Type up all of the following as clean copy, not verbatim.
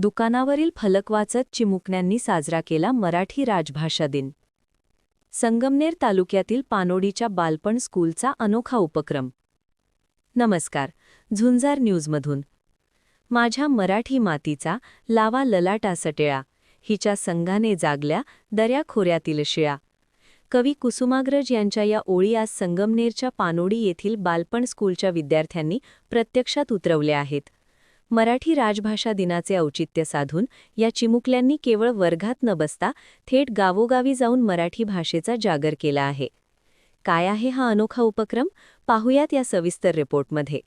दुकानावरील फलक वाचत चिमुकण्यांनी साजरा केला मराठी राजभाषा दिन. संगमनेर तालुक्यातील पानोडीच्या बालपण स्कूलचा अनोखा उपक्रम. नमस्कार, झुंजार न्यूजमधून. माझ्या मराठी मातीचा लावा ललाटा सटेळा, हिच्या संघाने जागल्या दऱ्याखोऱ्यातील शिळा. कवी कुसुमाग्रज यांच्या या ओळी आज संगमनेरच्या पानोडी येथील बालपण स्कूलच्या विद्यार्थ्यांनी प्रत्यक्षात उतरवल्या आहेत. मराठी राजभाषा दिनाचे औचित्य साधून या चिमुकल्यांनी केवळ वर्गात न बसता थेट गावोगावी जाऊन मराठी भाषेचा जागर केला आहे. काय आहे हा अनोखा उपक्रम, पाहुयात या सविस्तर रिपोर्टमध्ये.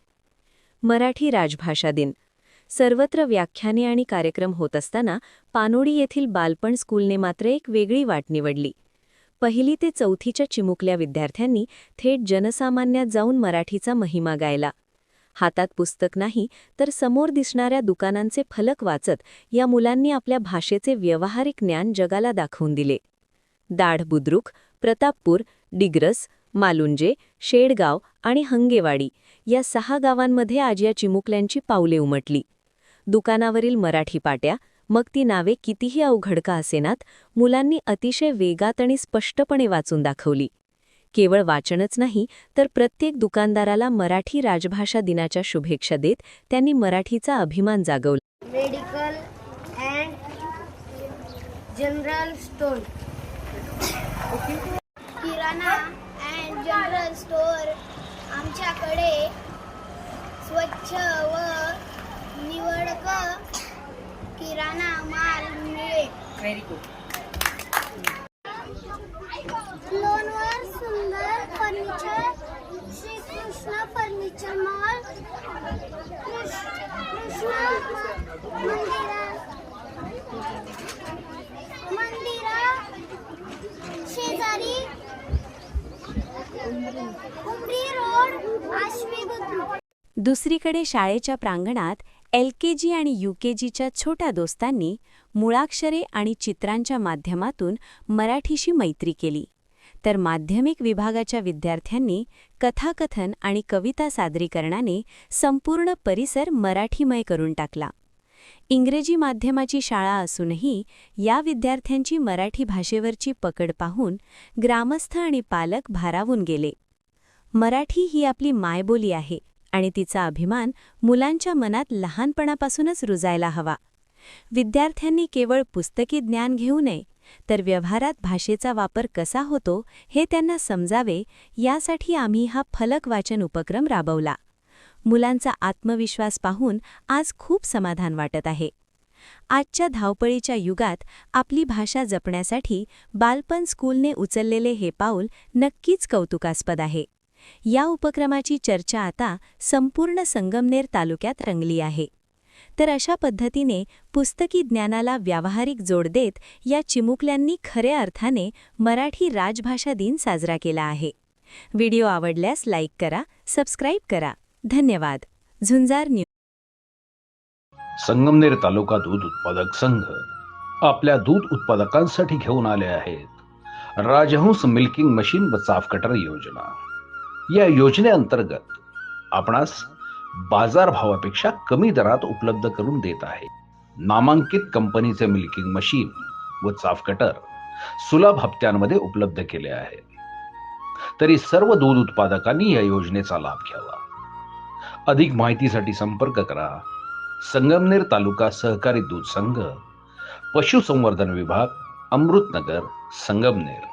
मराठी राजभाषा दिन. सर्वत्र व्याख्याने आणि कार्यक्रम होत असताना पानोडी येथील बालपण स्कूलने मात्र एक वेगळी वाट निवडली. पहिली ते चौथीच्या चिमुकल्या विद्यार्थ्यांनी थेट जनसामान्यात जाऊन मराठीचा महिमा गायला. हातात पुस्तक नाही तर समोर दिसणाऱ्या दुकानांचे फलक वाचत या मुलांनी आपल्या भाषेचे व्यावहारिक ज्ञान जगाला दाखवून दिले. दाढ बुद्रुक, प्रतापपूर, डिग्रस, मालुंजे, शेडगाव आणि हंगेवाडी या 6 गावांमध्ये आज या चिमुकल्यांची पावले उमटली. दुकानावरील मराठी पाट्या, मग ती नावे कितीही अवघड का असेनात, मुलांनी अतिशय वेगात आणि स्पष्टपणे वाचून दाखवली. केवळ वाचनच नाही तर प्रत्येक दुकानदाराला मराठी राजभाषा दिनाच्या शुभेच्छा देत त्यांनी मराठीचा अभिमान जागवला. मेडिकल अँड जनरल स्टोर, किराणा अँड जनरल स्टोर. आमच्याकडे स्वच्छ व निवडक किराणा माल मिळेल. Very good. लोणवर सुंदर फर्निचर, श्रीकृष्ण फर्निचर मॉल, मंदिरा शेजारी उमरी रोड, आश्वी बुद्रुक. दुसरीकडे शाळेच्या प्रांगणात LKG आणि UKGच्या छोट्या दोस्तांनी मुळाक्षरे आणि चित्रांच्या माध्यमातून मराठीशी मैत्री केली, तर माध्यमिक विभागाच्या विद्यार्थ्यांनी कथाकथन आणि कविता सादरीकरणाने संपूर्ण परिसर मराठीमय करून टाकला. इंग्रजी माध्यमाची शाळा असूनही या विद्यार्थ्यांची मराठी भाषेवरची पकड पाहून ग्रामस्थ आणि पालक भारावून गेले. मराठी ही आपली मायबोली आहे आणि तिचा अभिमान मुलांच्या मनात लहानपणापासूनच रुजायला हवा. विद्यार्थ्यांनी केवळ पुस्तकी ज्ञान घेऊ नये, तर व्यवहारात भाषेचा वापर कसा होतो हे त्यांना समजावे, यासाठी आम्ही हा फलक वाचन उपक्रम राबवला. मुलांचा आत्मविश्वास पाहून आज खूप समाधान वाटत आहे. आजच्या धावपळीच्या युगात आपली भाषा जपण्यासाठी बालपण स्कूलने उचललेले हे पाऊल नक्कीच कौतुकास्पद आहे. या उपक्रमाची चर्चा आता संपूर्ण संगमनेर तालुक्यात रंगली आहे. तर अशा पद्धतीने पुस्तकी ज्ञानाला व्यावहारिक जोड देत या चिमुकल्यांनी खऱ्या अर्थाने मराठी राजभाषा दिन साजरा केला आहे. व्हिडिओ आवडल्यास लाईक करा, सबस्क्राईब करा. धन्यवाद. झुंजार न्यूज. संगमनेर तालुका दूध उत्पादक संघ आपल्या दूध उत्पादकांसाठी घेऊन आले आहेत राजहंस मिल्किंग मशीन व चाफ कटर योजना. या योजनेअंतर्गत आपणास बाजारभावापेक्षा कमी दरात उपलब्ध करून देत आहे. नामांकित कंपनीचे मिल्किंग मशीन व चाफ कटर सुलभ हप्त्यांमध्ये उपलब्ध केले आहे. तरी सर्व दूध उत्पादकांनी या योजनेचा लाभ घ्यावा. अधिक माहितीसाठी संपर्क करा संगमनेर तालुका सहकारी दूध संघ, पशुसंवर्धन विभाग, अमृतनगर, संगमनेर.